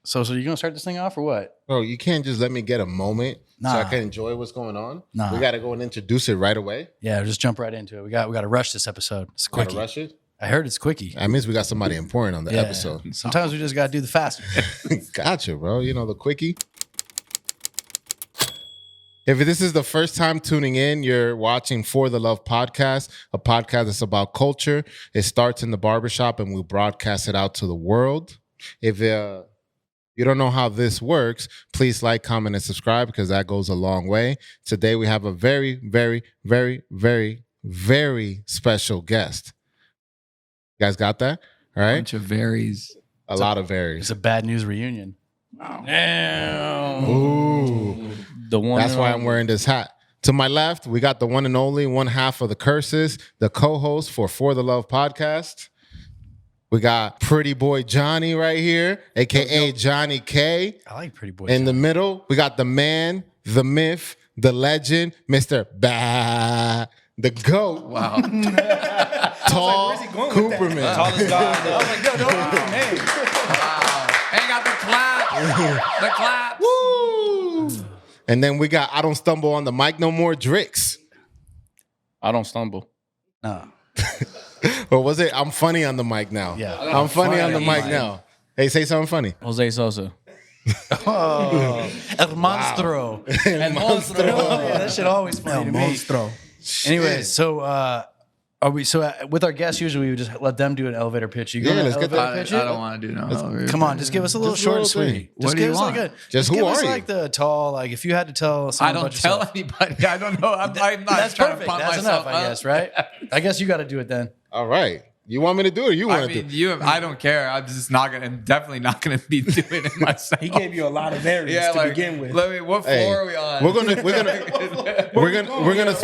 So you gonna start this thing off or what? Bro, you can't just let me get a moment so I Nah. can enjoy what's going on. Nah. We got to go and introduce it right away. Yeah, just jump right into it. We got to rush this episode. It's Got to quickie. rush it. I heard it's quickie. That means we got somebody important on the episode. Sometimes we just got to do the fast one. Gotcha, bro. You know, the quickie. If this is the first time tuning in, you're watching For the Love podcast, a podcast that's about culture. It starts in the barbershop and we broadcast it out to the world. If you don't know how this works, please like, comment, and subscribe because that goes a long way. Today we have a very, very, very, very, very special guest. You guys got that? All right. Bunch of varies. A lot of varies. It's a bad news reunion. Wow. Damn. Ooh. The one. That's why I'm wearing this hat. To my left, we got the one and only one half of the Curses, the co-host for the Love podcast. We got Pretty Boy Johnny right here, a.k.a. Johnny K. I like Pretty Boy In Johnny. the middle, we got the man, the myth, the legend, Mr. The GOAT. Wow. Tall Cooperman. Tallest guy. I was like, no, man. Wow. Ain't got the clap. The clap. Woo! And then we got I Don't Stumble on the Mic No More, Drix. I don't stumble. No. Or was it I'm funny on the mic now? Yeah. I'm funny on the Funny. mic now. Hey, say something funny. Jose Sosa. Oh, El Monstro. El Monstro. Yeah, that shit always funny to me. Anyways, so with our guests, usually we would just let them do an elevator pitch. You Yeah, gonna let's get elevator that. pitch I it? don't want to do no. Come on, just give us a little Just a short and little thing. sweet. What Just do you give us want? like a Just who give us are you? like the tall, like if you had to tell I someone don't about tell yourself. anybody. I don't know. I'm not That's trying perfect. to pump That's myself enough, I up. guess, right? I guess you got to do it then. All right. You want me to do it or you I want to mean, do it? I don't care. I'm just not gonna. I'm definitely not gonna be doing it myself. He gave you a lot of variants yeah, to like, begin with. Let me. What floor Hey, are we on? We're gonna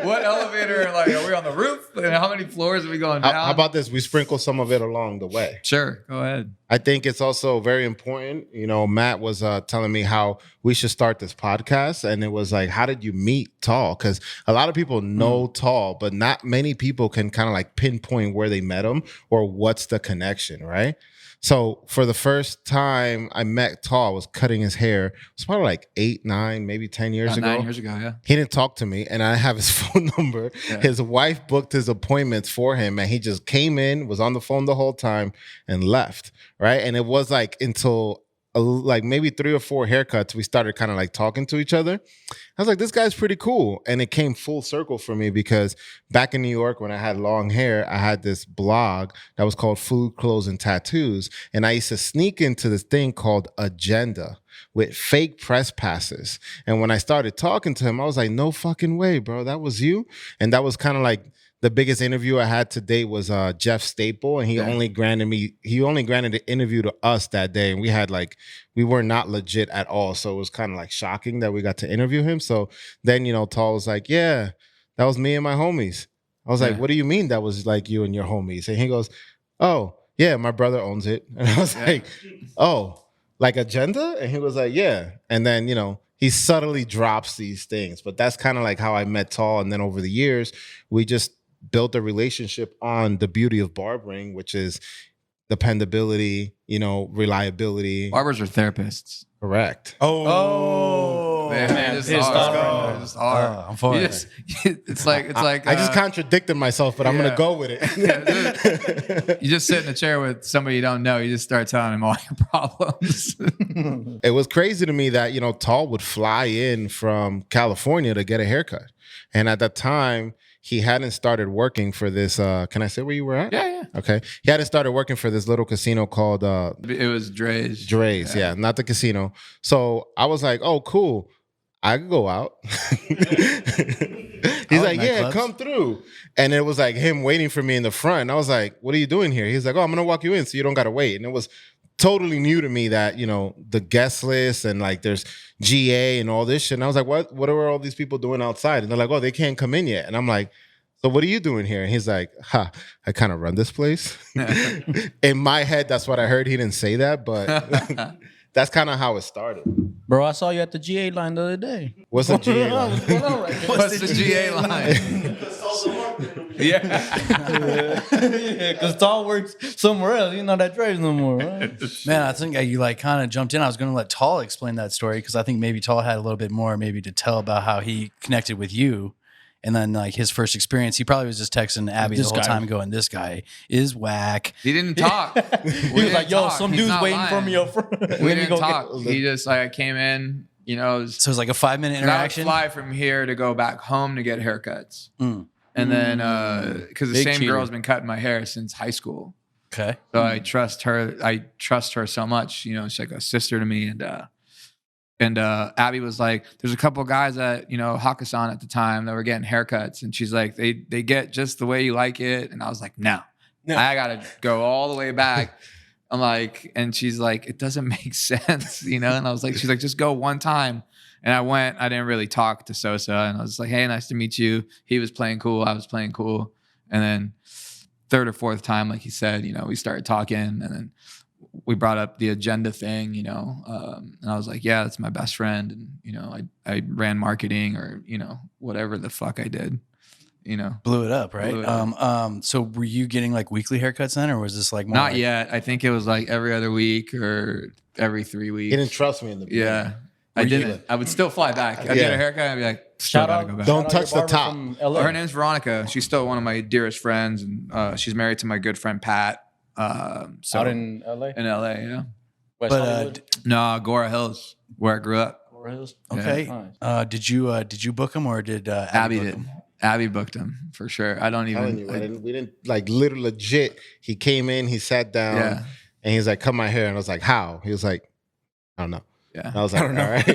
What elevator? Like, are we on the roof? And how many floors are we going down? how about this? We sprinkle some of it along the way. Sure, go ahead. I think it's also very important. You know, Matt was telling me how we should start this podcast. And it was like, how did you meet Tall? Because a lot of people know Tall, but not many people can kind of like pinpoint where they met him or what's the connection, right? So for the first time I met Tall, I was cutting his hair. It was probably like 8, 9, maybe 10 years About ago. 9 years ago, yeah. He didn't talk to me, and I have his phone number. Yeah. His wife booked his appointments for him, and he just came in, was on the phone the whole time, and left, right? And it was like until like maybe 3 or 4 haircuts, we started kind of like talking to each other. I was like, this guy's pretty cool. And it came full circle for me because back in New York, when I had long hair, I had this blog that was called Food, Clothes, and Tattoos. And I used to sneak into this thing called Agenda with fake press passes. And when I started talking to him, I was like, no fucking way, bro. That was you? And that was kind of like the biggest interview I had to date was Jeff Staple, and he only granted the interview to us that day, and we were not legit at all. So it was kind of like shocking that we got to interview him. So then, Tall was like, yeah, that was me and my homies. I was like, what do you mean that was like you and your homies? And he goes, oh, yeah, my brother owns it. And I was like, oh, like Agenda? And he was like, yeah. And then, he subtly drops these things, but that's kind of like how I met Tall. And then over the years, we just built a relationship on the beauty of barbering, which is dependability, reliability. Barbers are therapists. Correct. Oh, Man, pissed it's off. hard. They're just hard. I'm for You it. just- It's like I just contradicted myself, but I'm going to go with it. you just sit in a chair with somebody you don't know. You just start telling them all your problems. It was crazy to me that, Tall would fly in from California to get a haircut. And at that time, he hadn't started working for this. Can I say where you were at? Yeah. Okay. He hadn't started working for this little casino called It was Drix. Drix. Yeah, not the casino. So I was like, oh, cool. I could go out. He's like, yeah, nightclubs. come through. And it was like him waiting for me in the front. And I was like, what are you doing here? He's like, oh, I'm going to walk you in so you don't got to wait. And it was totally new to me that, the guest list and like there's GA and all this shit. And I was like, what are all these people doing outside? And they're like, oh, they can't come in yet. And I'm like, so what are you doing here? And he's like, I kind of run this place. In my head, that's what I heard. He didn't say that, but that's kind of how it started. Bro, I saw you at the GA line the other day. What's a GA line? What's going on right there? What's the GA line? Yeah. Because Tall works somewhere else. He's not at Drix no more. Right? Man, I think you like kind of jumped in. I was going to let Tall explain that story because I think maybe Tall had a little bit more maybe to tell about how he connected with you. And then like his first experience, he probably was just texting Abby the whole time going, this guy is whack. He didn't talk. He was like, yo, some He's dude's not waiting for lying. me up front. We didn't talk. He just like I came in, you know. So it was like a 5-minute I would interaction. fly from here to go back home to get haircuts. And then because the Big same cheater. girl's been cutting my hair since high school. Okay. So I trust her. I trust her so much. You know, she's like a sister to me. And Abby was like, there's a couple guys at, you know, Hakkasan at the time that were getting haircuts. And she's like, they get just the way you like it. And I was like, no. I got to go all the way back. I'm like, and she's like, it doesn't make sense, you know? And I was like, she's like, just go one time. And I went, I didn't really talk to Sosa. And I was like, hey, nice to meet you. He was playing cool. I was playing cool. And then third or fourth time, like he said, you know, we started talking and then we brought up the agenda thing, you know, and I was like, yeah, that's my best friend. And, you know, I ran marketing or, you know, whatever the fuck I did, you know. Blew it up, right? Blew it up. So were you getting like weekly haircuts then or was this like more Not like, yet. I think it was like every other week or every 3 weeks. He didn't trust me in the beginning. Yeah. I you- didn't. I would still fly back. I'd Yeah. get a haircut and I'd be like, still Shout gotta out. go back. Don't shout out touch your the barber top. from LA. Her name's Veronica. She's still one of my dearest friends. And she's married to my good friend, Pat. So Out in LA. in LA, yeah. West But Hollywood. No, Agora Hills, where I grew up. okay. Nice. Did you book him or did Abby book did. him? Abby booked him for sure. I don't Telling even. you, we didn't like literally legit. He came in, he sat down, Yeah. and he's like, "Cut my hair," and I was like, "How?" He was like, "I don't know." Yeah. And I was like, "All right,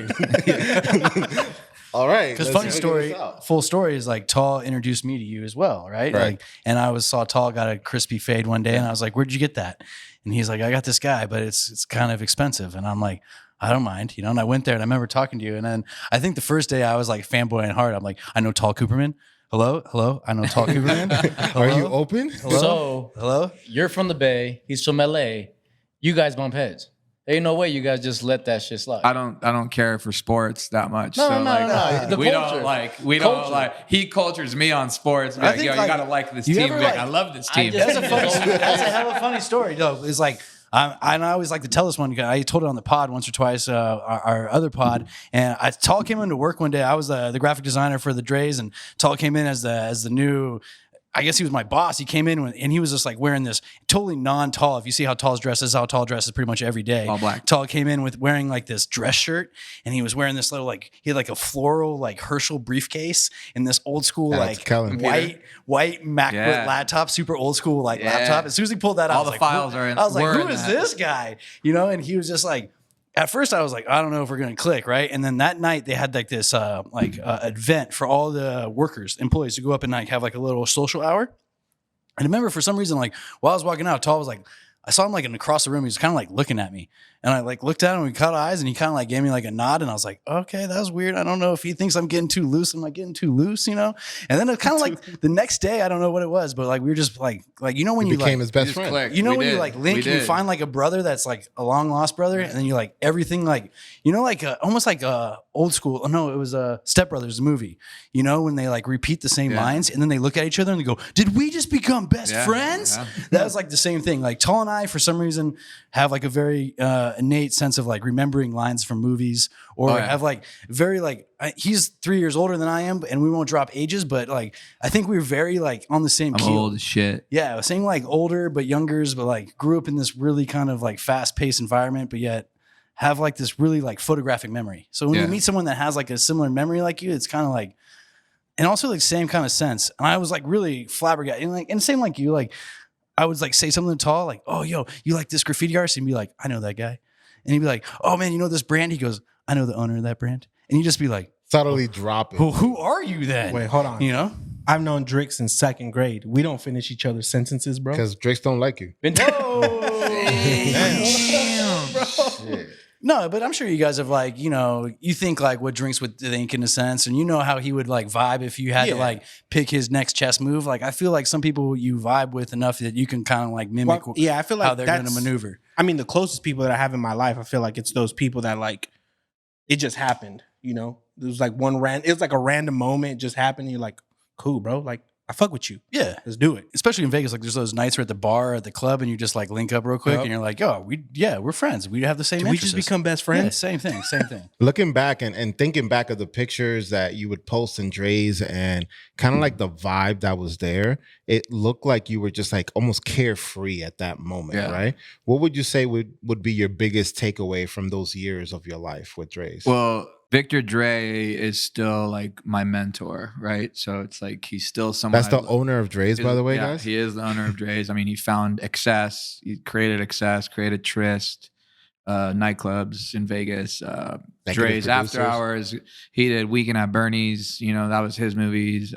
all right." Because let's funny figure story, this out. full story is like Tall introduced me to you as well, right? Right. Like, and I saw Tall got a crispy fade one day, and I was like, "Where'd you get that?" And he's like, "I got this guy, but it's kind of expensive." And I'm like, "I don't mind," you know. And I went there, and I remember talking to you, and then I think the first day I was like fanboying hard. I'm like, "I know Tal Cooperman. Hello, I know Tal Cooperman. Hello? Are you open? Hello? So Hello." you're from the Bay. He's from LA. You guys bump heads. Ain't no way you guys just let that shit slide. I don't care for sports that much. No, so no, like, no. The we culture. don't like. We Culture. don't like. He cultures me on sports. Be I like, think, yo, like, you gotta like this you team. ever, Be like, like- I love this I team. just- That's a funny. That's a hell of a funny story, though. It's like I always like to tell this one. I told it on the pod once or twice, our other pod. And Tall came into work one day. I was the graphic designer for the Drays, and Tall came in as the new. I guess he was my boss. He came in and he was just like wearing this totally non-Tall. If you see how Tall's dressed, this is how Tall dresses pretty much every day. All black. Tall came in with wearing like this dress shirt, and he was wearing this little like he had like a floral like Herschel briefcase and this old school That's like Kellen. white MacBook Yeah. laptop, super old school like Yeah. laptop. As soon as he pulled that out, All I was the like, files who, are in- I was like, were who in is that. this guy? You know, and he was just like. At first, I was like, I don't know if we're gonna click, right? And then that night, they had like this event for all the workers, employees to go up and like have like a little social hour. And I remember for some reason, like while I was walking out, Tall was like, I saw him like across the room. He was kind of like looking at me, and I like looked at him. We caught eyes, and he kind of like gave me like a nod, and I was like, okay, that was weird. I don't know if he thinks I'm getting too loose. Am I getting too loose? You know? And then it kind of like the next day, I don't know what it was, but like we were just like you know when He you became like. his best Just friend. clicked. You know We when you did. like link We and you did. find like a brother that's like a long lost brother, and then you like everything like you know like almost like old school. Oh no, it was Step Brothers movie. You know when they like repeat the same Yeah. lines and then they look at each other and they go, "Did we just become best Yeah. friends?" Yeah. That was like the same thing. Like Tall and I, for some reason, have like a very innate sense of like remembering lines from movies, or Oh, yeah. have like very like he's 3 years older than I am, and we won't drop ages, but like I think we're very like on the same I'm keel. old as shit. Yeah, same like older but youngers, but like grew up in this really kind of like fast paced environment, but yet have like this really like photographic memory. So when Yeah. you meet someone that has like a similar memory like you, it's kind of like, and also like same kind of sense. And I was like really flabbergasted, and same like you, like I would like say something Tall, like, "Oh, yo, you like this graffiti artist?" And be like, "I know that guy," and he'd be like, "Oh man, you know this brand?" He goes, "I know the owner of that brand," and you just be like, Subtly drop it. "Well, who are you then?" Wait, hold on. You know? I've known Drix since second grade. We don't finish each other's sentences, bro. Because Drix don't like you. Shit. No, but I'm sure you guys have like, you know, you think like what Drinks would think in a sense, and you know how he would like vibe if you had to Yeah. like pick his next chess move. Like I feel like some people you vibe with enough that you can kind of like mimic Well, yeah, I feel like how they're going to that's- maneuver. I mean, the closest people that I have in my life, I feel like it's those people that like it just happened. You know, it was like it was like a random moment. It just happened. You're like, cool, bro. Like, I fuck with you. Yeah. Let's do it. Especially in Vegas, like there's those nights where at the bar, at the club, and you just like link up real quick, Yep. and you're like, "Yo, we're friends. We have the same Did we interests." just become best Yeah, friends? same thing. Looking back and thinking back of the pictures that you would post in Dre's and kind of like the vibe that was there, it looked like you were just like almost carefree at that moment, Yeah. right? What would you say would be your biggest takeaway from those years of your life with Dre's? Well, Victor Dre is still like my mentor, right? So it's like he's still someone. That's the owner of Dre's, by the way, yeah, guys. he is the owner of Dre's. I mean, he found Excess. He created Excess, created Trist, nightclubs in Vegas. Dre's After Hours. He did Weekend at Bernie's. You know, that was his movies.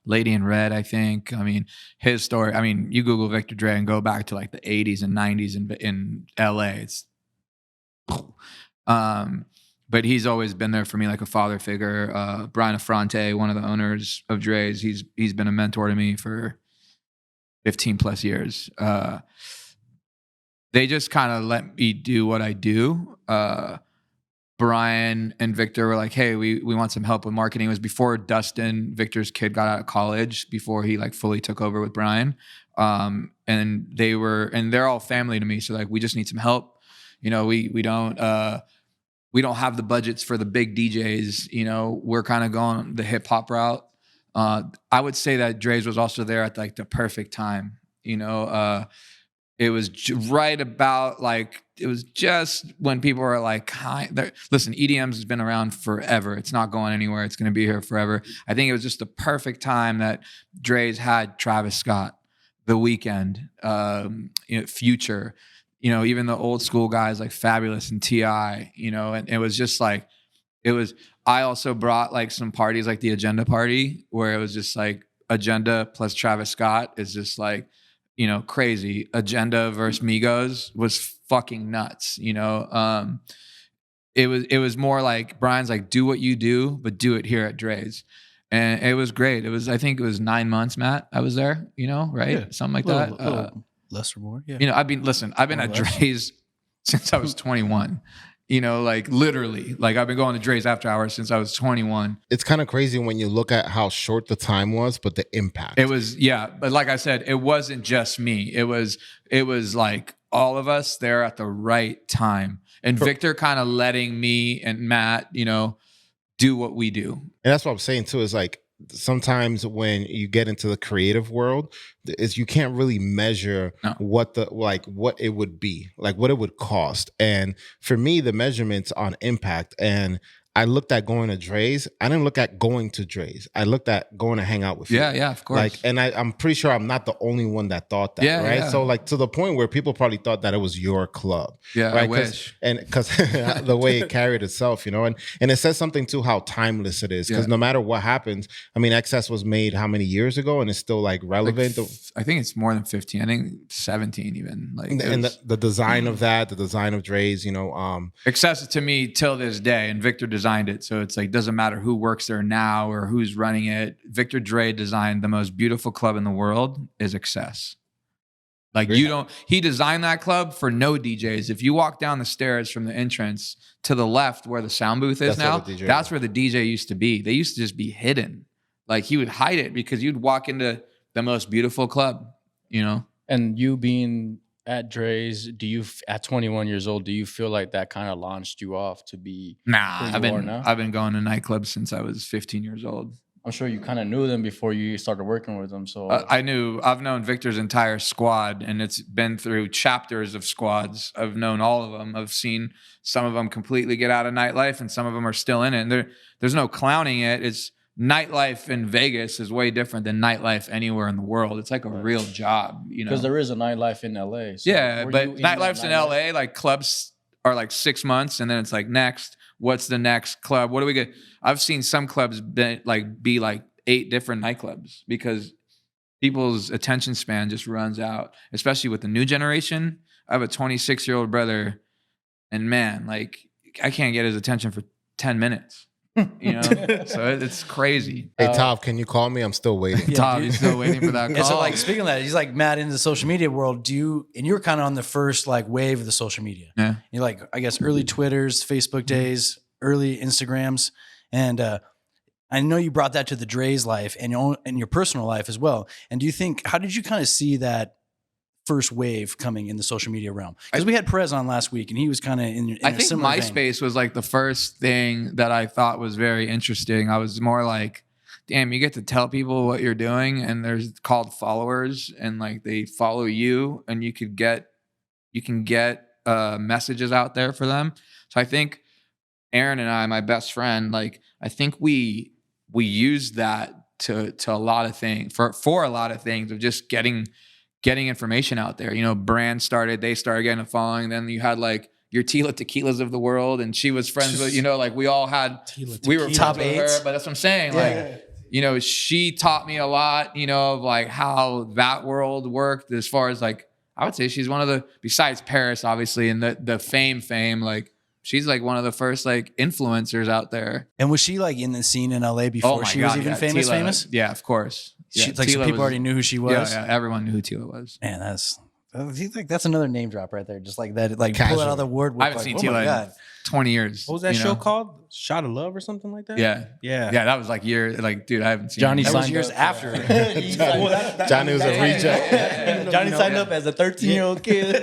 Lady in Red, I think. I mean, his story. I mean, you Google Victor Dre and go back to like the 80s and 90s in LA. It's but he's always been there for me like a father figure. Brian Affronte, one of the owners of Dre's, he's been a mentor to me for 15 plus years. They just kind of let me do what I do. Brian and Victor were like, hey, we want some help with marketing. It was before Dustin, Victor's kid, got out of college, before he like fully took over with Brian. And they're all family to me. So like, we just need some help. You know, we don't have the budgets for the big DJs. You know, we're kind of going the hip hop route. I would say that Dre's was also there at like the perfect time. You know, it was right about like, it was just when people were like, listen, EDMs has been around forever. It's not going anywhere. It's going to be here forever. I think it was just the perfect time that Dre's had Travis Scott, The Weeknd, Future, you know, even the old school guys like Fabulous and T.I., you know, and it was just like, I also brought like some parties like the Agenda party, where it was just like Agenda plus Travis Scott is just like, you know, crazy. Agenda versus Migos was fucking nuts, you know. It was more like Brian's like, do what you do, but do it here at Dre's. And it was great. I think it was 9 months, Matt, I was there, you know, right? Yeah. Something like Little that. Less or more. Yeah. You know, I've been at Dre's since I was 21. You know, like literally, like I've been going to Dre's After Hours since I was 21. It's kind of crazy when you look at how short the time was, but the impact. It was, yeah. But like I said, it wasn't just me. It was like all of us there at the right time. And Victor kind of letting me and Matt, you know, do what we do. And that's what I'm saying too, is like, sometimes when you get into the creative world, is you can't really measure what it would be, like what it would cost. And for me, the measurements on impact, and I looked at going to Dre's. I didn't look at going to Dre's. I looked at going to hang out with you. Yeah, of course. Like, and I'm pretty sure I'm not the only one that thought that, right? Yeah. So like to the point where people probably thought that it was your club. Yeah, right? I wish. And because the way it carried itself, you know, and it says something too how timeless it is. Because no matter what happens, I mean, Excess was made how many years ago, and it's still like relevant. Like, I think it's more than 15. I think 17 even. Like, and the design of that, the design of Dre's, you know, Excess to me till this day, and Victor designed it, so it's like doesn't matter who works there now or who's running it. Victor Dre designed the most beautiful club in the world is Excess. Like he designed that club for no DJs. If you walk down the stairs from the entrance to the left where the sound booth is now, that's where the DJ used to be. They used to just be hidden. Like he would hide it because you'd walk into the most beautiful club, you know? And you being at Dre's, at 21 years old, do you feel like that kind of launched you off to be? Nah, I've been going to nightclubs since I was 15 years old. I'm sure you kind of knew them before you started working with them. So I've known Victor's entire squad, and it's been through chapters of squads. I've known all of them. I've seen some of them completely get out of nightlife, and some of them are still in it. And there's no clowning it. It's nightlife in Vegas is way different than nightlife anywhere in the world. It's like a real job, you know. Because there is a nightlife in LA. So yeah, but nightlife's in LA, like clubs are like 6 months, and then it's like next. What's the next club? What do we get? I've seen some clubs be like 8 different nightclubs because people's attention span just runs out, especially with the new generation. I have a 26-year-old brother, and man, like I can't get his attention for 10 minutes. You know, so it's crazy. Hey, Tav, can you call me? I'm still waiting. Tav, he's still waiting for that call. And so, like, speaking of that, he's like mad into the social media world. And you're kind of on the first like wave of the social media. Yeah. You're like, I guess, early Twitters, Facebook days. early Instagrams, and I know you brought that to the Dre's life and your personal life as well. And do you think, how did you kind of see that first wave coming in the social media realm? Because we had Perez on last week, and he was kind of in I a think similar vein. MySpace was like the first thing that I thought was very interesting. I was more like, damn, you get to tell people what you're doing, and there's called followers, and like they follow you, and you can get messages out there for them. So I think Aaron and I, my best friend, like I think we used that to a lot of things for a lot of things of just getting information out there. You know, brands they started getting a following. Then you had like your Tila Tequilas of the world, and she was friends with, you know, like we all had, we were Top friends with eights. her, but that's what I'm saying. Like, you know, she taught me a lot, you know, of like how that world worked as far as like, I would say she's one of the, besides Paris, obviously, and the fame, like she's like one of the first like influencers out there. And was she like in the scene in LA before she was even famous? Tila, famous? Yeah, of course. She, Yeah, like, so Tila people already knew who she was. Yeah, everyone knew who Tila was. Man, that's another name drop right there. Just like that, like Casual. pull out of the word. I haven't seen Tila in 20 years. What was that you show know? called? Shot of Love or something like that? Yeah. Yeah. Yeah, that was like dude, I haven't seen Johnny it. That was signed years up. after. Johnny was a reject. Johnny signed up as a 13-year-old kid,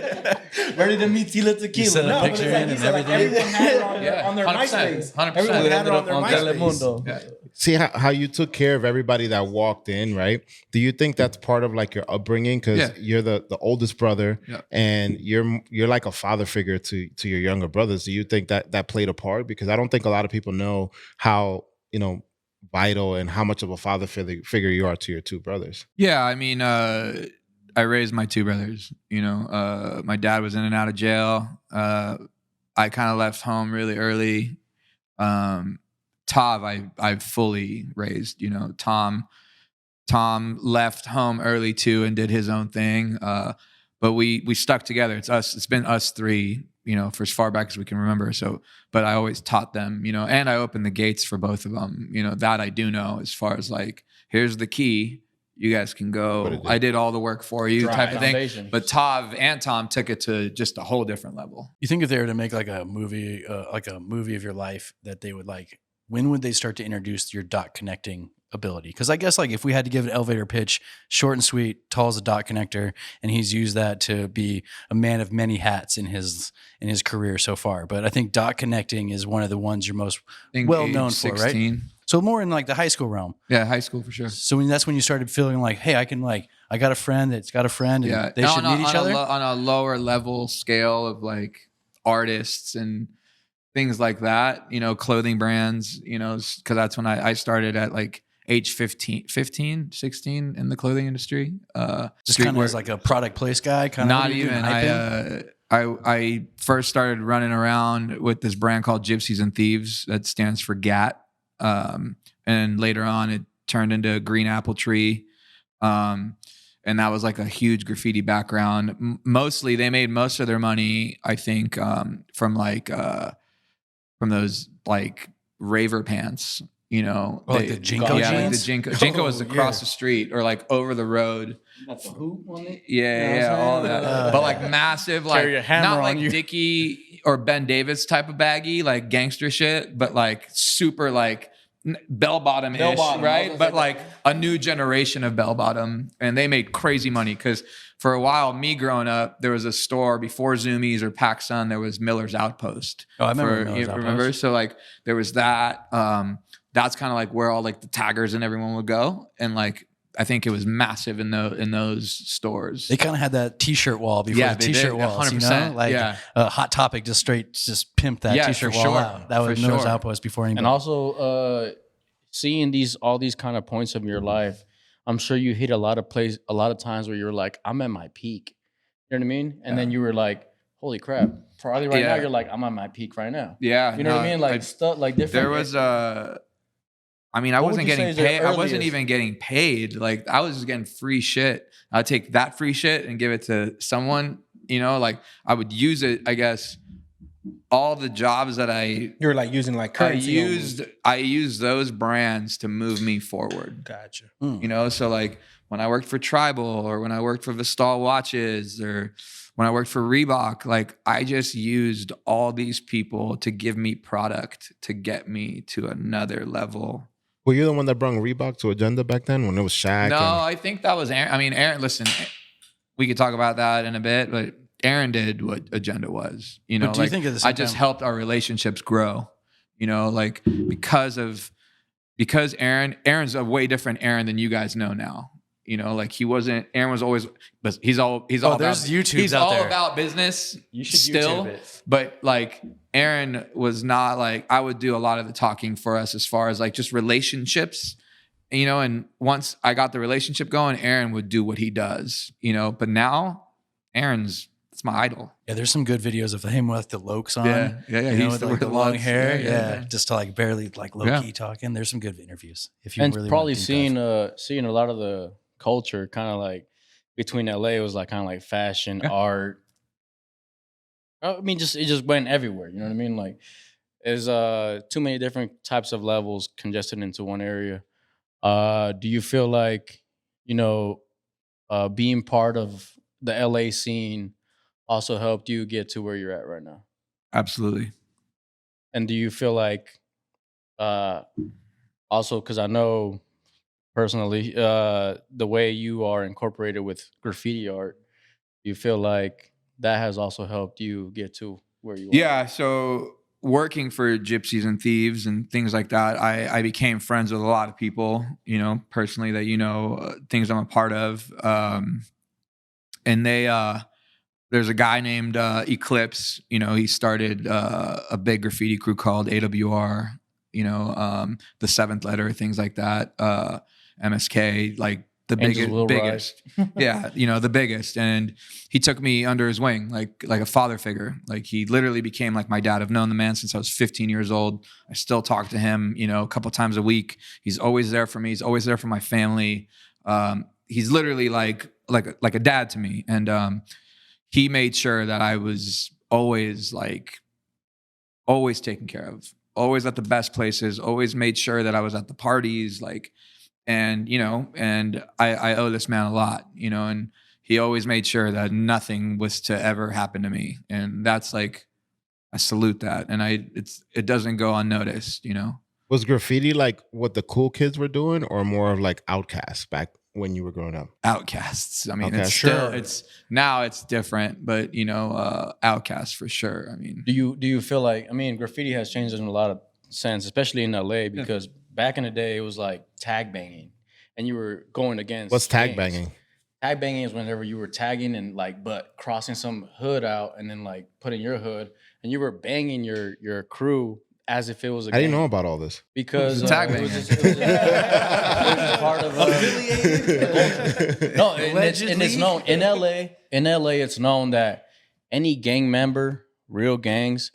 ready to meet Tila Tequila. sent a No, picture in and everything. everyone had it on their, Yeah, on their 100%, MySpace. 100%. Everyone It had it on their MySpace. Telemundo. Yeah. See how you took care of everybody that walked in, right? Do you think that's part of like your upbringing? Because Yeah. you're the oldest brother, Yeah. and you're like a father figure to your younger brothers. Do you think that played a part? Because I don't think a lot of people know how, you know, vital and how much of a father figure you are to your two brothers. Yeah, I mean, I raised my two brothers. You know, my dad was in and out of jail. I kind of left home really early. Tav, I fully raised. You know, Tom left home early too and did his own thing. But we stuck together. It's been us three, you know, for as far back as we can remember. So, but I always taught them, you know, and I opened the gates for both of them. You know, that I do know as far as like, here's the key. You guys can go. I did all the work for you, type of Foundation. thing. But Tav and Tom took it to just a whole different level. You think if they were to make like a movie of your life, that they would like, when would they start to introduce your dot connecting ability? Because I guess like if we had to give an elevator pitch, short and sweet, tall as a dot connector, and he's used that to be a man of many hats in his career so far. But I think dot connecting is one of the ones you're most well known for, right? 16. So more in like the high school realm. Yeah, high school for sure. So that's when you started feeling like, hey, I got a friend that's got a friend, and Yeah, they should meet each other. on a lower level scale of like artists and things like that, you know, clothing brands, you know, because that's when I started at like age 15, 16 in the clothing industry. Just kind of as like a product place guy, kind of not even. I first started running around with this brand called Gypsies and Thieves that stands for GAT. And later on it turned into Green Apple Tree. And that was like a huge graffiti background. Mostly they made most of their money, I think, from those like raver pants, you know, like the Jinko yeah, like the jeans? Jinko. Jinko was across the street or like over the road. That's a hoop on it. Yeah, all that. But like massive, like Carry a hammer not on like you. Dickie or Ben Davis type of baggy, like gangster shit, but like super like bell bottom-ish, Bell-bottom, right? But like a new generation of bell bottom, and they made crazy money because for a while, me growing up, there was a store before Zoomies or PacSun. There was Miller's Outpost. Oh, I remember For- Miller's you remember? Outpost. So like there was that. That's kind of like where all like the taggers and everyone would go, and like I think it was massive in those stores. They kind of had that T-shirt wall before the they T-shirt did, walls, you know, 100%, like yeah. Hot Topic just pimped that Yeah, T-shirt for wall sure, out. That was for Miller's sure. Outpost before anybody. And also, seeing all these kind of points of your life, I'm sure you hit a lot of times where you're like, I'm at my peak. You know what I mean? And then you were like, holy crap. Probably right now, you're like, I'm at my peak right now. Yeah, You know what I mean? Like stuff like different. There was I mean, I What would wasn't you say getting is your paid. I wasn't earliest? even getting paid. Like I was just getting free shit. I'd take that free shit and give it to someone, you know, like I would use it, I guess. All the jobs that You were like using like currency. I used those brands to move me forward. Gotcha. You know, so like when I worked for Tribal or when I worked for Vistal Watches or when I worked for Reebok, like I just used all these people to give me product to get me to another level. Were you the one that brought Reebok to Agenda back then when it was Shaq? No, I think that was Aaron. I mean, Aaron, listen, we could talk about that in a bit, but Aaron did what Agenda was. You know, But do you like think at the same I just time- helped our relationships grow. You know, like because Aaron's a way different Aaron than you guys know now. You know, like Aaron was always, but he's all there's about, YouTubes he's out all there. about business You should still, YouTube it. but like Aaron was not like, I would do a lot of the talking for us as far as like just relationships, you know, and once I got the relationship going, Aaron would do what he does, you know, but now it's my idol. Yeah, there's some good videos of him with the lokes on. Yeah. You He know, used with to like wear the long lugs. hair. Yeah. Just to like barely like low key talking. There's some good interviews. If you And really probably want to deep dive. seeing a lot of the culture kind of like between LA, it was like kind of like fashion, art. I mean, it just went everywhere. You know what I mean? Like, there's too many different types of levels congested into one area. Do you feel like, you know, being part of the LA scene also helped you get to where you're at right now? Absolutely. And do you feel like, also, because I know personally, the way you are incorporated with graffiti art, do you feel like that has also helped you get to where you are? Yeah. So working for Gypsies and Thieves and things like that, I became friends with a lot of people, you know, personally that, you know, things I'm a part of. And there's a guy named Eclipse, you know, he started a big graffiti crew called AWR, you know, the Seventh Letter, things like that. MSK, like the biggest. Yeah, you know, the biggest. And he took me under his wing, like a father figure. Like he literally became like my dad. I've known the man since I was 15 years old. I still talk to him, you know, a couple times a week. He's always there for me. He's always there for my family. He's literally like a dad to me. And he made sure that I was always taken care of, always at the best places, always made sure that I was at the parties, like, and, you know, and I owe this man a lot, you know, and he always made sure that nothing was to ever happen to me. And that's like, I salute that. And it doesn't go unnoticed, you know? Was graffiti like what the cool kids were doing or more of like outcasts back when you were growing up? Outcasts. I mean, Okay, it's sure. still, now it's different, but you know, outcasts for sure. I mean, Do you feel like, I mean, graffiti has changed in a lot of sense, especially in LA, because back in the day it was like tag banging and you were going against What's tag gangs. banging? Tag banging is whenever you were tagging and like, but crossing some hood out and then like putting your hood and you were banging your crew as if it was a I didn't gang. know about all this. Because Tag it was banging. just, it was just part of no, and it's known in LA. In LA, it's known that any gang member, real gangs,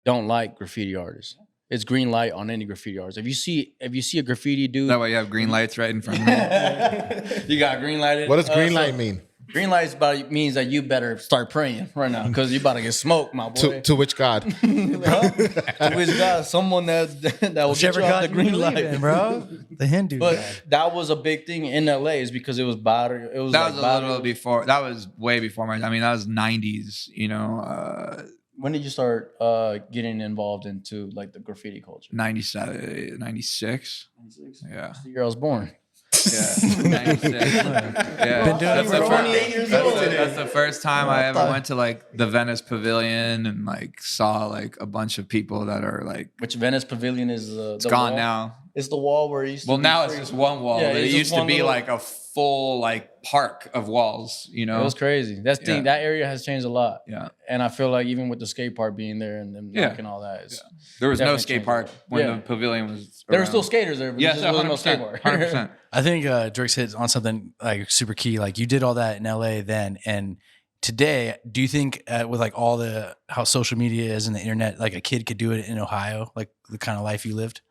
don't like graffiti artists. It's green light on any graffiti artist. If you see a graffiti dude, that way you have green lights right in front of me. you got green lighted. What does green so light mean? Green light means that you better start praying right now because you about to get smoked, my boy. To which God? To which God, someone that will get Whichever you off God the you green believe light, in, bro. The Hindu. But God. that was a big thing in LA, is because it was battery. It was That like was a battery. little before. That was way before my. I mean, that was 90s. You know, When did you start getting involved into like the graffiti culture? 97, 96. Yeah, The year I was born. yeah, 96. Yeah, Been doing it for 28 years old. That's the first time I ever went to like the Venice Pavilion and like saw like a bunch of people that are like. Which Venice Pavilion is It's gone wall? now. It's the wall where it used to Well, be now free. it's just one wall. Yeah, but it it's just used to one be little- like a full like park of walls. You know. It was crazy. That's the thing. Yeah. That area has changed a lot. Yeah. And I feel like even with the skate park being there and them knocking all that, it's, There was no Definitely skate changed park a lot. when Yeah. the pavilion was. there were around. still skaters there, but Yes, there wasn't no 100%. skate park. 100%. I think Drix hit on something like super key. Like you did all that in LA then, and today, do you think with like all the how social media is and the internet, like a kid could do it in Ohio, like the kind of life you lived,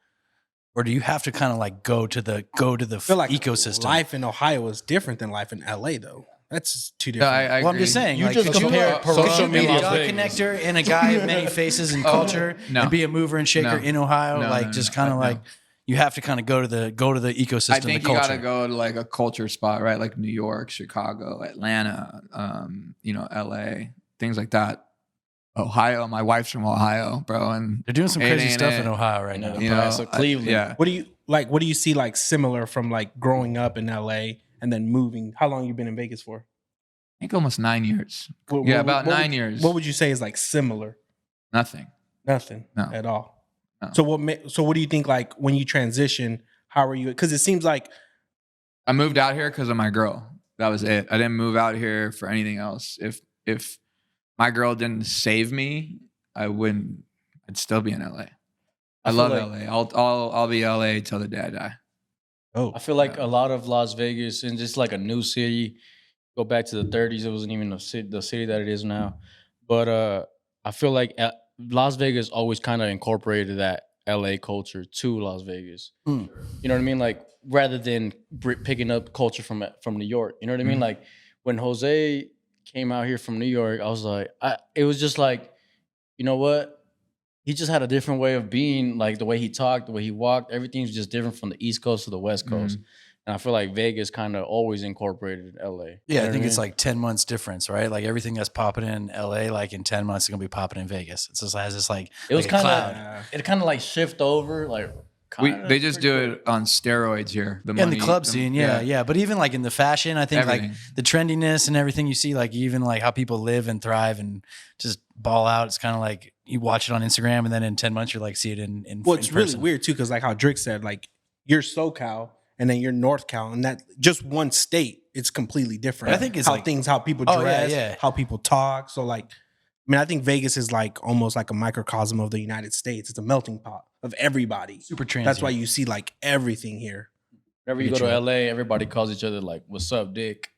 or do you have to kind of like go to the I feel like ecosystem? life in Ohio is different than life in LA, though. That's two Yeah, different. I Well, I'm agree. just saying, You like, just could you compare could social you be media a dog things. connector and a guy of many faces and culture, no. and be a mover and shaker No. in Ohio, No, like no, just no, kind of no. like, you have to kind of go to the ecosystem. I think the you culture. gotta go to like a culture spot, right? Like New York, Chicago, Atlanta, LA, things like that. Ohio. My wife's from Ohio, bro, and They're doing some crazy stuff in Ohio right now. You know, So Cleveland. yeah. What do you see like similar from like growing up in LA and then moving? How long you been in Vegas for? I think almost 9 years. What- Yeah, what- about what 9 would- years. What would you say is like similar? Nothing. Nothing No. at all. No. So what do you think like when you transition? How are you? Because it seems like I moved out here because of my girl. That was it. I didn't move out here for anything else. If my girl didn't save me, I'd still be in LA. I love like- LA. I'll be LA till the day I die. I feel like a lot of Las Vegas and just like a new city. Go back to the 30s, it wasn't even the city that it is now. But I feel like Las Vegas always kind of incorporated that LA culture to Las Vegas. Mm. You know what I mean? Like rather than picking up culture from New York. You know what I mean? Like when Jose came out here from New York, I was like, it was just like, you know what? He just had a different way of being, like the way he talked, the way he walked. Everything's just different from the East Coast to the West Coast. And I feel like Vegas kind of always incorporated LA. Yeah, You know I what think it's mean? like 10 months difference, right? Like everything that's popping in LA, like in 10 months, it's gonna be popping in Vegas. It's just has this like It was like a kind cloud. of it kind of like shift over like. They just do it on steroids here. The in money, the club scene, yeah. But even like in the fashion, I think Everything. like the trendiness and everything you see, like even like how people live and thrive and just ball out. It's kind of like you watch it on Instagram, and then in 10 months, you like see it in. well, in it's really person. weird too, because like how Drix said, like you're SoCal and then you're North Cal, and that just one state, it's completely different. I think it's how like- how people Oh, yeah, dress, yeah. how people talk. So like, I mean, I think Vegas is like almost like a microcosm of the United States. It's a melting pot of everybody. Super transient. That's why you see like everything here. Whenever you go to LA, everybody calls each other like, "What's up, Dick?"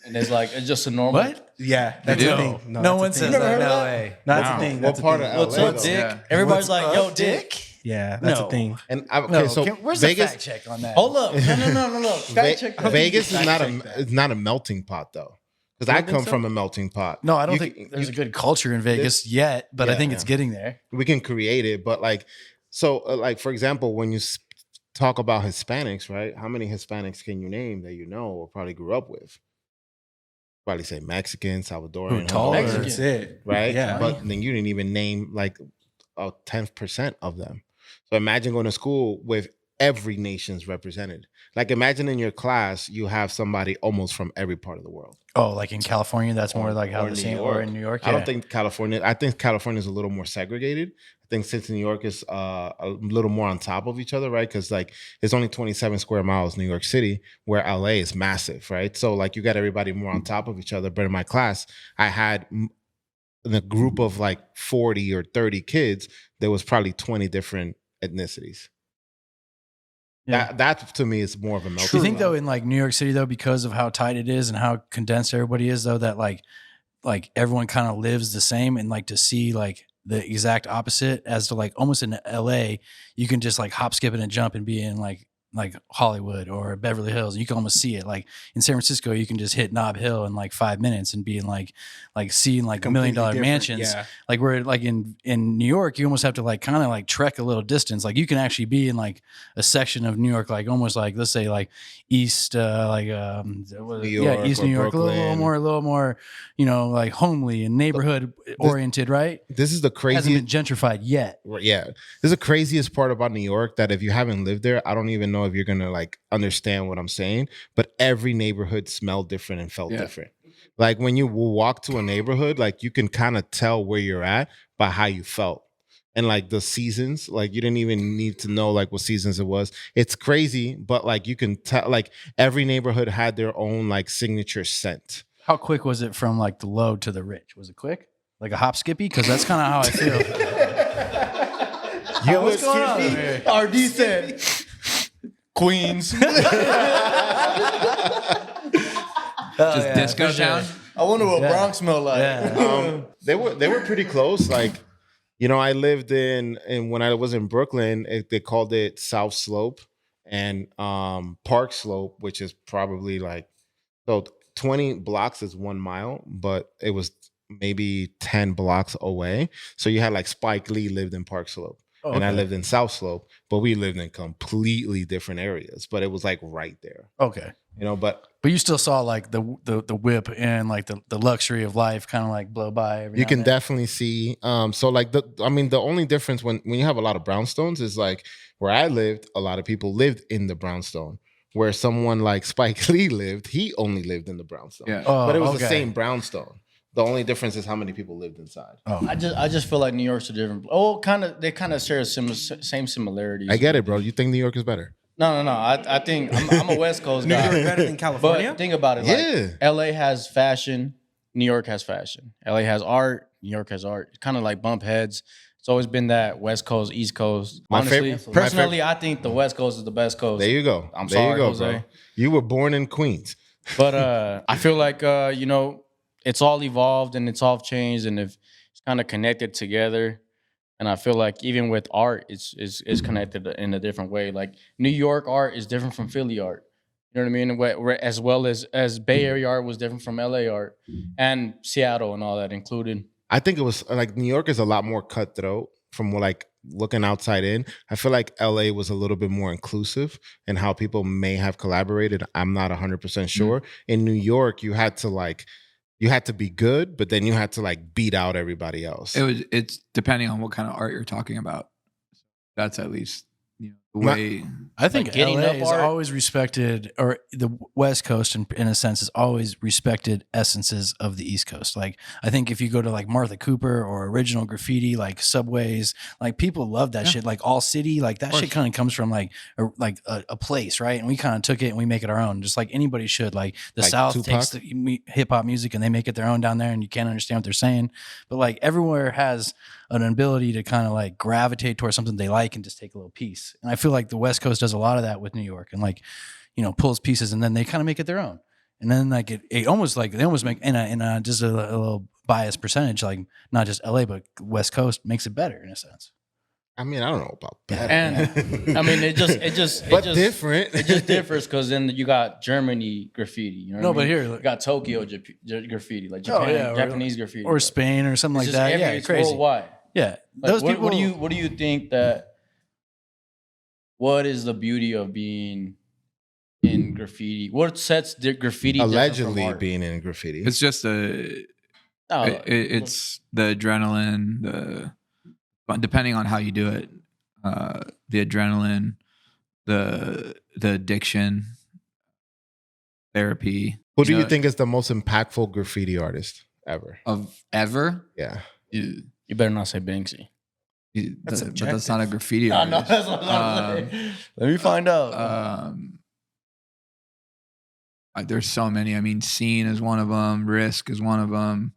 And it's just a normal. What? Yeah, that's do? the thing. No that's one the says thing. that in Never heard LA. That's Wow. the thing. What That's the part thing. of What's LA, up, though? Dick? Yeah. Everybody's What's like, "Yo, up, Dick." Yeah, that's No. the thing. And okay, No, so where's Vegas, the fact check on that? Hold up! No. Fact check. Vegas is not fact check that. it's not a melting pot though, because I don't think come so? from a melting pot. No, I don't You think can- there's you- a good culture in Vegas yet, but I Yeah, think it's getting there. we can create it, but like, so like for example, when you talk about Hispanics, right? How many Hispanics can you name that you know or probably grew up with? Probably say Mexican, Salvadorian, Tall, Honduran, Mexican. That's it. right? Yeah. But then you didn't even name like 10% of them. So imagine going to school with every nation's represented. Like imagine in your class you have somebody almost from every part of the world. Oh, like in California, that's more like how Or the New same, York. or in New York. I don't think California. I think California is a little more segregated. I think since New York is a little more on top of each other, right? Because like it's only 27 square miles, New York City, where LA is massive, right? So like you got everybody more on top of each other. But in my class, I had in a group of like 40 or 30 kids, there was probably 20 different ethnicities. Yeah. That to me is more of a Do melting you think pot. though in like New York City though, because of how tight it is and how condensed everybody is though, that like everyone kind of lives the same, and like to see like the exact opposite as to like almost in LA, you can just like hop, skip, and a jump and be in like Hollywood or Beverly Hills. You can almost see it. Like in San Francisco, you can just hit Nob Hill in like 5 minutes and be in like seeing like $1 million Completely different. mansions. Yeah. Like where like in New York, you almost have to like kind of like trek a little distance. Like you can actually be in like a section of New York, like almost like let's say like East, East or New York, a Brooklyn. little more, you know, like homely and neighborhood oriented, right? This is the Hasn't craziest. been gentrified yet. Yeah, this is the craziest part about New York, that if you haven't lived there, I don't even know if you're gonna like understand what I'm saying. But every neighborhood smelled different and felt different. Like when you walk to a neighborhood, like you can kind of tell where you're at by how you felt. And like the seasons, like you didn't even need to know like what seasons it was. It's crazy, but like you can tell, like every neighborhood had their own like signature scent. How quick was it from like the low to the rich? Was it quick? Like a hop skippy? Because that's kind of how I feel. You what's going on over here? RD said, "Queens." Just disco town. I wonder what Yeah. Bronx smell like. Yeah. They were pretty close. Like, you know, I lived in when I was in Brooklyn, they called it South Slope and Park Slope, which is probably like, so 20 blocks is 1 mile, but it was maybe 10 blocks away. So you had like Spike Lee lived in Park Slope. and I lived in South Slope, but we lived in completely different areas. But it was like right there, Okay. But you still saw like the whip and like the luxury of life kind of like blow by. Every you now can and then. definitely see. So like the only difference when you have a lot of brownstones is like where I lived, a lot of people lived in the brownstone. Where someone like Spike Lee lived, he only lived in the brownstone. Yeah. But it was the okay. same brownstone. The only difference is how many people lived inside. Oh. I just feel like New York's a different. They kind of share same similarities. I get it, bro. You think New York is better? No. I think I'm a West Coast New guy. York better than California? But think about it. Like, Yeah. LA has fashion. New York has fashion. LA has art. New York has art. It's kind of like bump heads. It's always been that West Coast, East Coast. My Honestly, favorite- personally, I think the West Coast is the best coast. There you go. I'm there sorry, you go, Jose. bro. You were born in Queens. But I feel like it's all evolved and it's all changed and if it's kind of connected together. And I feel like even with art, it's connected in a different way. Like New York art is different from Philly art. You know what I mean? As well as Bay Area art was different from LA art and Seattle and all that included. I think it was like New York is a lot more cutthroat from like looking outside in. I feel like LA was a little bit more inclusive in how people may have collaborated. I'm not 100% sure. In New York, you had to be good, but then you had to like beat out everybody else. It's depending on what kind of art you're talking about. That's at least the way. I think Like getting LA up is art. always respected, or the West Coast, in a sense, is always respected essences of the East Coast. Like, I think if you go to like Martha Cooper or original graffiti, like Subways, like people love that shit. Like All City, like that shit kind of comes from like a place, right? And we kind of took it and we make it our own, just like anybody should. Like the Like South Tupac? takes the hip hop music and they make it their own down there, and you can't understand what they're saying. But like everywhere has an ability to kind of like gravitate towards something they like and just take a little piece. And I feel like the West Coast does a lot of that with New York, and like, pulls pieces and then they kind of make it their own. And then like it almost like they almost make in a just a little biased percentage, like not just LA but West Coast makes it better in a sense. I mean, I don't know about that. And I mean, it just different. It just differs because then you got Germany graffiti. You know No, what I but mean? here, you got Tokyo graffiti, like Japan, yeah, or- Japanese graffiti, or Spain or something It's like just that. Yeah, it's crazy. worldwide. Yeah, Like, those people. What do you think that? What is the beauty of being in graffiti? What sets the graffiti different from Allegedly art? being in graffiti. It's just No, it's the adrenaline, depending on how you do it, the adrenaline, the addiction, therapy. Who do you think is the most impactful graffiti artist ever? Of ever? Yeah. You, you better not say Banksy. That's but that's not a graffiti No, artist. that's what I'm saying. Let me find out. There's so many. I mean, Scene is one of them. Risk is one of them.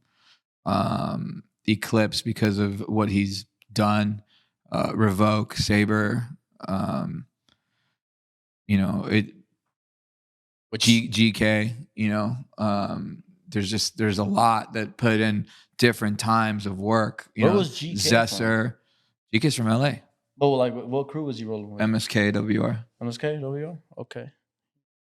Eclipse because of what he's done. Revoke, Saber. GK. There's a lot that put in different times of work. Where was GK Zesser. GK's from LA. But like, what crew was he rolling with? MSK WR. MSK, WR? Okay.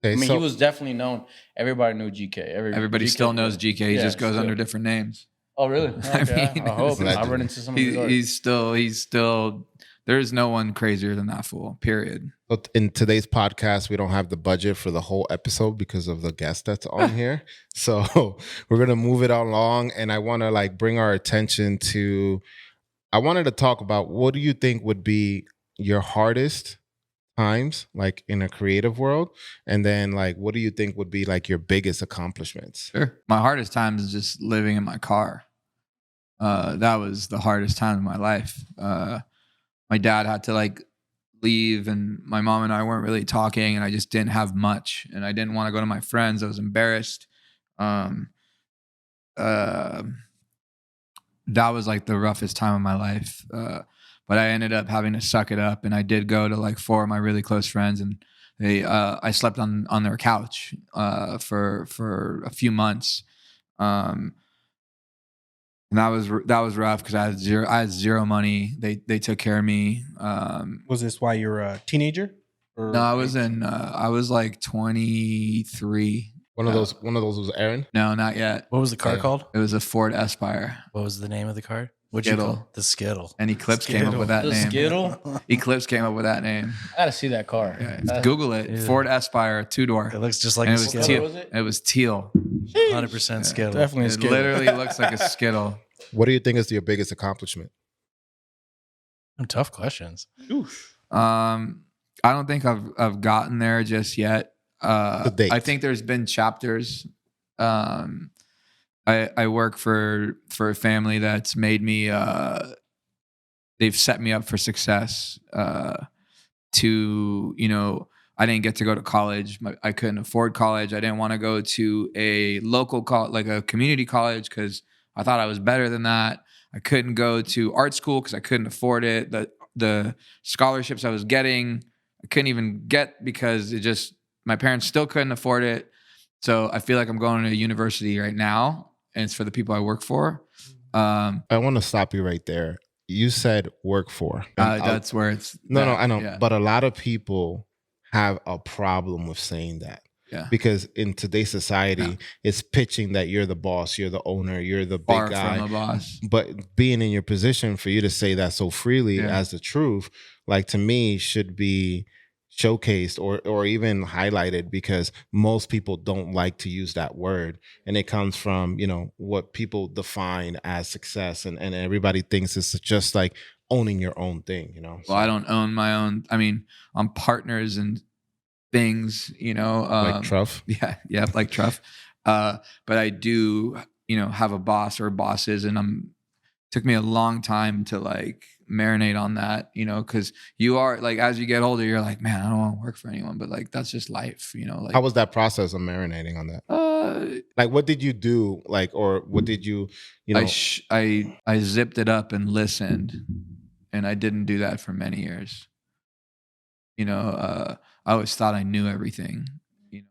Okay, I mean, so he was definitely known. Everybody knew GK. Everybody GK, still knows GK. He Yeah, just goes still. under different names. Oh, really? Okay. mean, I hope. Legend. I run into some of his art. He's still. There's no one crazier than that fool. Period. in today's podcast, we don't have the budget for the whole episode because of the guest that's on here. So we're going to move it along. And I want to like bring our attention to, I wanted to talk about what do you think would be your hardest times like in a creative world? And then like, what do you think would be like your biggest accomplishments? Sure. My hardest time is just living in my car. That was the hardest time in my life. My dad had to like leave and my mom and I weren't really talking and I just didn't have much and I didn't want to go to my friends. I was embarrassed. That was like the roughest time of my life. But I ended up having to suck it up and I did go to like 4 of my really close friends and I slept on their couch for a few months. And that was rough because I had zero money. They took care of me. Was this why you're a teenager? Or No, I was like 23. One of those was Aaron. No, not yet. What was the car Yeah. called? It was a Ford Aspire. What was the name of the car? What'd you Skittle. call it? The Skittle? And Eclipse came up with that The name. Skittle. Eclipse came up with that name. I gotta see that car. Yeah, Google it. Yeah. Ford Aspire 2-door. It looks just like And a it was Skittle. teal. was it? It was teal. 100% Skittle. Definitely a It Skittle. literally looks like a Skittle. What do you think is your biggest accomplishment? Tough questions. I don't think I've gotten there just yet. date. I think there's been chapters. I work for a family that's made me. They've set me up for success. I didn't get to go to college. I couldn't afford college. I didn't want to go to a local college, like a community college, because I thought I was better than that. I couldn't go to art school because I couldn't afford it. The scholarships I was getting, I couldn't even get because my parents still couldn't afford it. So I feel like I'm going to a university right now, and it's for the people I work for. I want to stop you right there. You said work for. That's where it's. No, I know. Yeah. But a lot of people have a problem with saying that. Yeah. Because in today's society, it's pitching that you're the boss, you're the owner, you're the big Far guy. from a boss. But being in your position, for you to say that so freely as the truth, like, to me, should be showcased or even highlighted, because most people don't like to use that word, and it comes from, what people define as success, and everybody thinks it's just like owning your own thing, Well, I don't own my own. I mean, I'm partners and things, like Truff. Yeah, like Truff. But I do, have a boss or bosses, and took me a long time to like marinate on that, because you are like, as you get older, you're like, man, I don't want to work for anyone, but like, that's just life, like. How was that process of marinating on that? Like, what did you do? Like, or what did you, I zipped it up and listened, and I didn't do that for many years. I always thought I knew everything.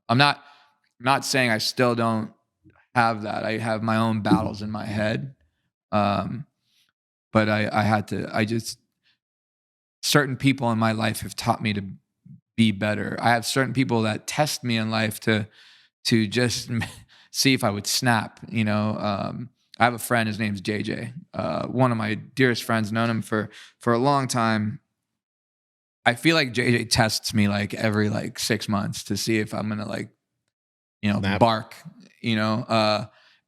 I'm not saying I still don't have that. I have my own battles in my head. But certain people in my life have taught me to be better. I have certain people that test me in life to just see if I would snap, I have a friend, his name's JJ, one of my dearest friends, known him for a long time. I feel like JJ tests me like every 6 months to see if I'm going to bark,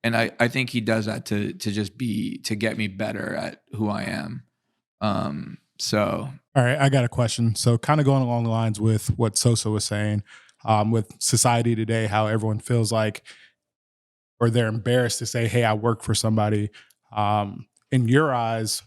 and I think he does that to get me better at who I am. So. All right, I got a question. So kind of going along the lines with what Sosa was saying, with society today, how everyone feels like, or they're embarrassed to say, hey, I work for somebody. In your eyes,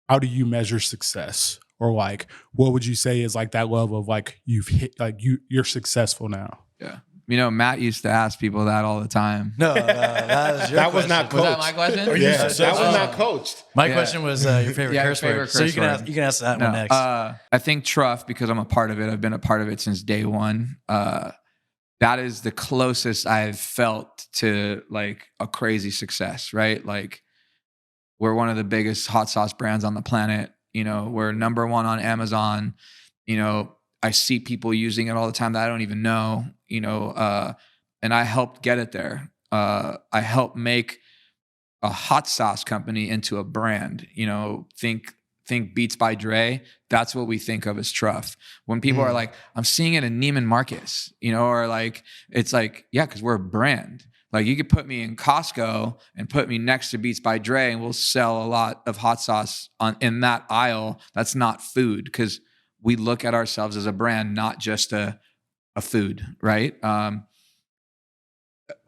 how do you measure success? Or like, what would you say is like that level of like you've hit, like you're successful now? Yeah. Matt used to ask people that all the time. No, that was your That was question. not Was that coached. my question? Yeah, that was not coached. My question was your favorite Yeah, curse favorite word. So curse you can word. ask that No, one next. I think Truff, because I'm a part of it. I've been a part of it since day one. That is the closest I've felt to like a crazy success, right? Like, we're one of the biggest hot sauce brands on the planet. We're number one on Amazon. I see people using it all the time that I don't even know, and I helped get it there. I helped make a hot sauce company into a brand. Think Beats by Dre. That's what we think of as Truff. When people are like, I'm seeing it in Neiman Marcus, or like, it's like, yeah, because we're a brand. Like, you could put me in Costco and put me next to Beats by Dre, and we'll sell a lot of hot sauce in that aisle. That's not food, because we look at ourselves as a brand, not just a food, right?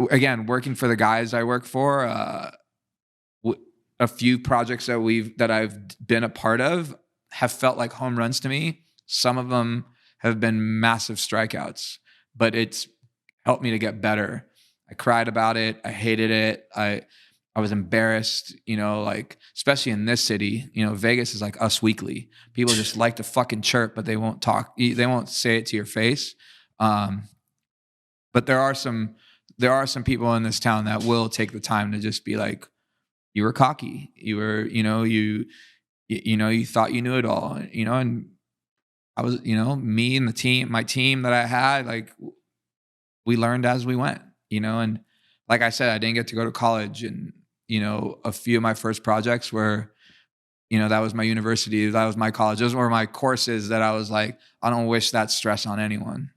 Again, working for the guys I work for, a few projects that I've been a part of have felt like home runs to me. Some of them have been massive strikeouts, but it's helped me to get better. I cried about it. I hated it. I was embarrassed, especially in this city. Vegas is like Us Weekly. People just like to fucking chirp, but they won't talk. They won't say it to your face. But there are some people in this town that will take the time to just be like, you were cocky. You were, you thought you knew it all, and I was, me and my team that I had, like, we learned as we went, and like I said, I didn't get to go to college, and, a few of my first projects were you know, that was my university, that was my college, those were my courses that I was like, I don't wish that stress on anyone.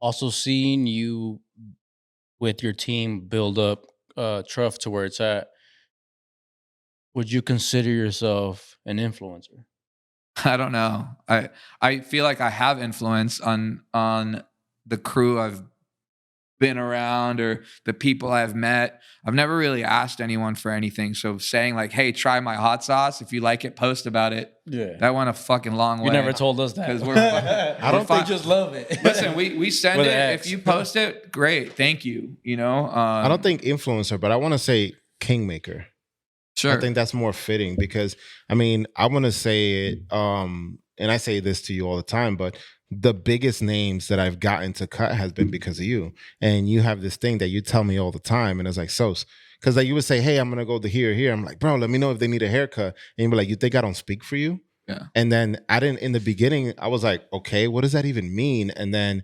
Also, seeing you with your team build up Truff to where it's at, would you consider yourself an influencer? I don't know. I feel like I have influence on the crew I've been around or the people I've met. I've never really asked anyone for anything. So saying like, hey, try my hot sauce. If you like it, post about it. Yeah. That went a fucking long way. You never told us that. Because I don't think just love it. Listen, we send With it. an X. If you post it, great. Thank you. You know? I don't think influencer, but I want to say kingmaker. Sure. I think that's more fitting because, I mean, I want to say it, and I say this to you all the time, but the biggest names that I've gotten to cut has been because of you. And you have this thing that you tell me all the time, and it's like, Sos, because like you would say, hey, I'm going to go to here. I'm like, bro, let me know if they need a haircut. And you'd be like, you think I don't speak for you? Yeah. And then I didn't, in the beginning, I was like, okay, what does that even mean? And then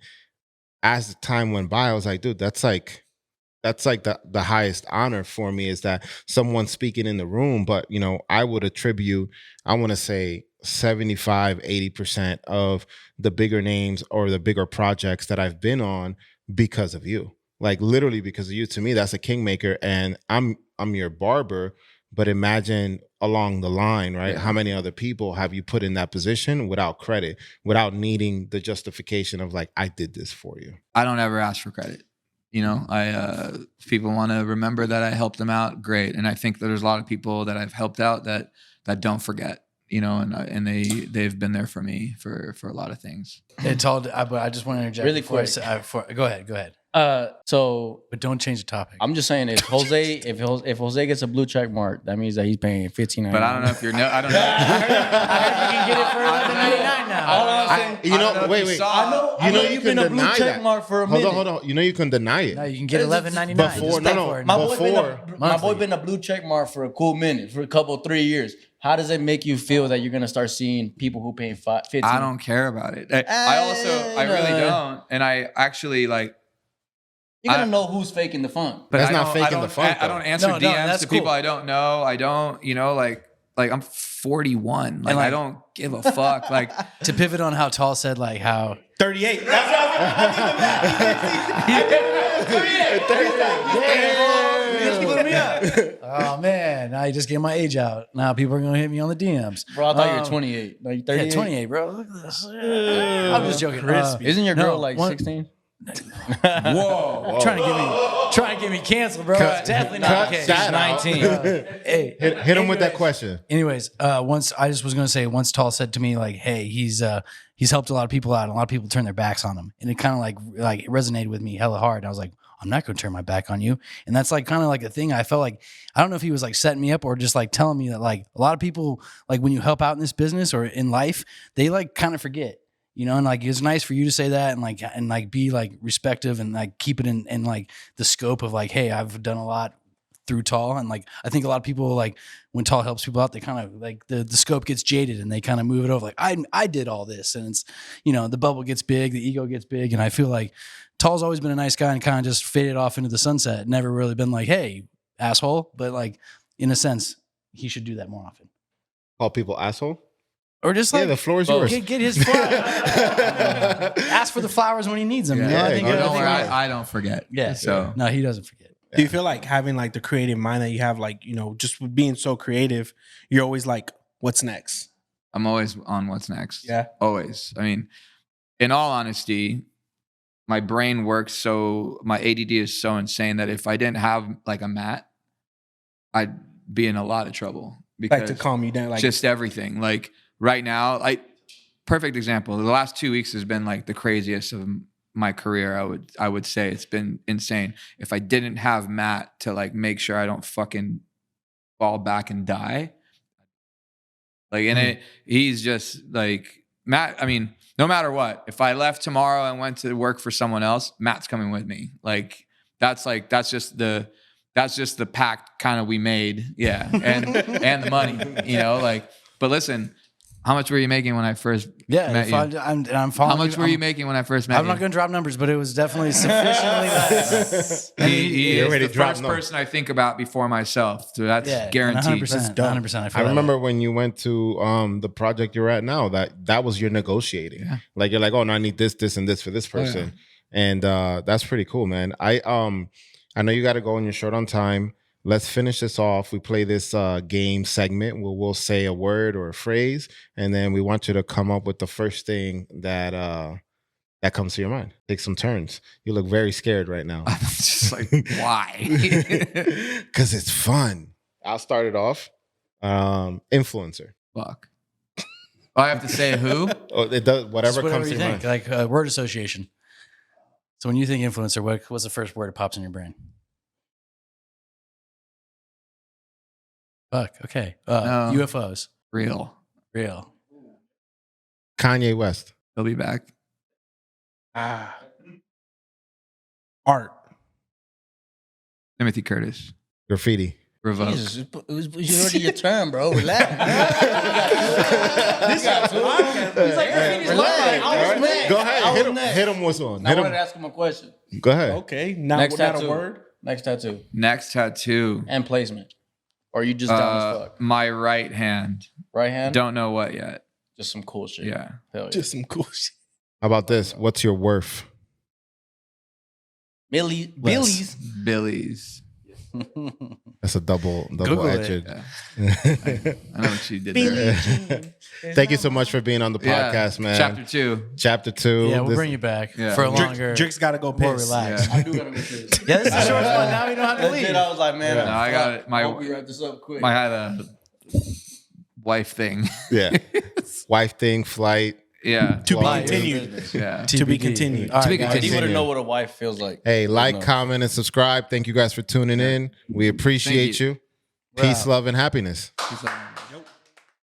as the time went by, I was like, dude, that's like the highest honor for me is that someone's speaking in the room. But, you know, I would attribute, I want to say 75, 80% of the bigger names or the bigger projects that I've been on because of you. Like literally because of you. To me, that's a kingmaker. And I'm your barber, but imagine along the line, right? Yeah. How many other people have you put in that position without credit, without needing the justification of like, I did this for you. I don't ever ask for credit. You know, if people want to remember that I helped them out, great. And I think that there's a lot of people that I've helped out that don't forget, you know, and they've been there for me for a lot of things. But I just want to interject Really before I quick. say- go ahead. So But don't change the topic. I'm just saying, if Jose gets a blue check mark, that means that he's paying $15.99. But I don't know if I don't know. you can get it for $11.99 now. All I'm saying, You know, wait. I know you you've can been a blue deny check that. mark for a minute. Hold on. You know you can deny it. No, you can get $11.99. Before- Just pay no, for it. My no. boy, my boy been a blue check mark for a cool minute, for a couple 3 years. How does it make you feel that you're gonna start seeing people who paying $15? I don't care about it. I really don't. And I actually like. You're gonna know who's faking the fun. But That's I not don't- faking I don't- the funk, I don't though. answer No, DMs that's to people cool. I don't know. I don't, you know, like I'm 41. Like, I don't give a fuck. Like To pivot on how Tall said, like how 38. That's what oh man, now you just get my age out. Now people are gonna hit me on the DMs. Bro, I thought you were 28. No, you 38. Yeah, 28, bro. Look at this. I'm just joking. Isn't your girl No, like one- 16? whoa. Trying to get me canceled, bro. It's definitely not cut the case. that out. 19. Hey, Hit him with that question. anyways, once I just was gonna say, once Tall said to me, like, hey, he's helped a lot of people out, and a lot of people turn their backs on him. And it kind of like it resonated with me hella hard. I was like, I'm not gonna turn my back on you. And that's like kind of like a thing I felt like, I don't know if he was like setting me up or just like telling me that like a lot of people, like when you help out in this business or in life, they like kind of forget. You know, and like it's nice for you to say that and like be like respective and like keep it in like the scope of like, hey, I've done a lot through Tall. And like I think a lot of people, like when Tall helps people out, they kind of like the scope gets jaded and they kind of move it over like I did all this. And it's, you know, the bubble gets big, the ego gets big. And I feel like Tall's always been a nice guy and kind of just faded off into the sunset. Never really been like, hey, asshole. But like in a sense, he should do that more often. Call people asshole? Or just like The floor is yours. get his flowers. Ask for the flowers when he needs them. You know? Yeah, I think go Don't everything- worry, I don't forget. Yeah. So No, he doesn't forget. Do you feel like having like the creative mind that you have, like, you know, just with being so creative, you're always like, what's next? I'm always on what's next. Yeah. Always. I mean, in all honesty, my brain works so, my ADD is so insane that if I didn't have like a mat, I'd be in a lot of trouble. Because Like to calm you down, like just everything. Like right now, perfect example. The last 2 weeks has been like the craziest of my career. I would say it's been insane. If I didn't have Matt to like make sure I don't fucking fall back and die, like, and he's just like Matt. I mean, no matter what, if I left tomorrow and went to work for someone else, Matt's coming with me. Like that's just the pact kind of we made. Yeah. And the money, you know, like, but listen, How much were you making when I first Yeah, met if you? I'm following. How much were you making when I first met I'm you? not going to drop numbers, but it was definitely sufficiently less. He is already the dropped first no. person I think about before myself. So that's Yeah, guaranteed. 100%. 100%. I remember when you went to the project you're at now, that was your negotiating. Yeah. Like you're like, oh no, I need this, this, and this for this person. And that's pretty cool, man. I know you gotta go and you're short on time. Let's finish this off. We play this game segment where we'll say a word or a phrase, and then we want you to come up with the first thing that that comes to your mind. Take some turns. You look very scared right now. I'm just like, why? Because it's fun. I'll start it off. Influencer. Fuck. Oh, I have to say who? Oh, it does whatever Just comes to you your think, mind. like word association. So when you think influencer, what's the first word that pops in your brain? Fuck. Okay. No. UFOs. Real. Kanye West. He'll be back. Art. Timothy Curtis. Graffiti. Revoke. Jesus, it was already your turn, bro. Relax. Relax. Go ahead. Hit him with one. I Hit wanted to him. ask him a question. Go ahead. Okay. Now Next without tattoo. a word. Next tattoo. Next tattoo. And placement. Or you just down as fuck? My right hand. Right hand? Don't know what yet. Just some cool shit. Yeah. Hell yeah. Just some cool shit. How about this? What's your worth? Billy's. Billy's. That's a double Google it. edged. Yeah. I know what you did there. Thank you so much for being on the podcast, man. Chapter 2. Chapter 2. Yeah, we'll This- bring you back Yeah. for a longer, Drix got to go more piss. relaxed. Yeah. I do gotta go piss. Yeah, this is the shortest one. Now we don't have to That's leave. it. I was like, man, No, I got it. I hope we wrap this up quick. I had a wife thing. Yeah. Wife thing, flight. Yeah. To be Life. continued. Yeah. To be continued. All To be guys. I need you to continued. know what a wife feels like. Hey, like, No. comment, and subscribe. Thank you guys for tuning in. We appreciate Thank you. Peace, love, and happiness. He's like,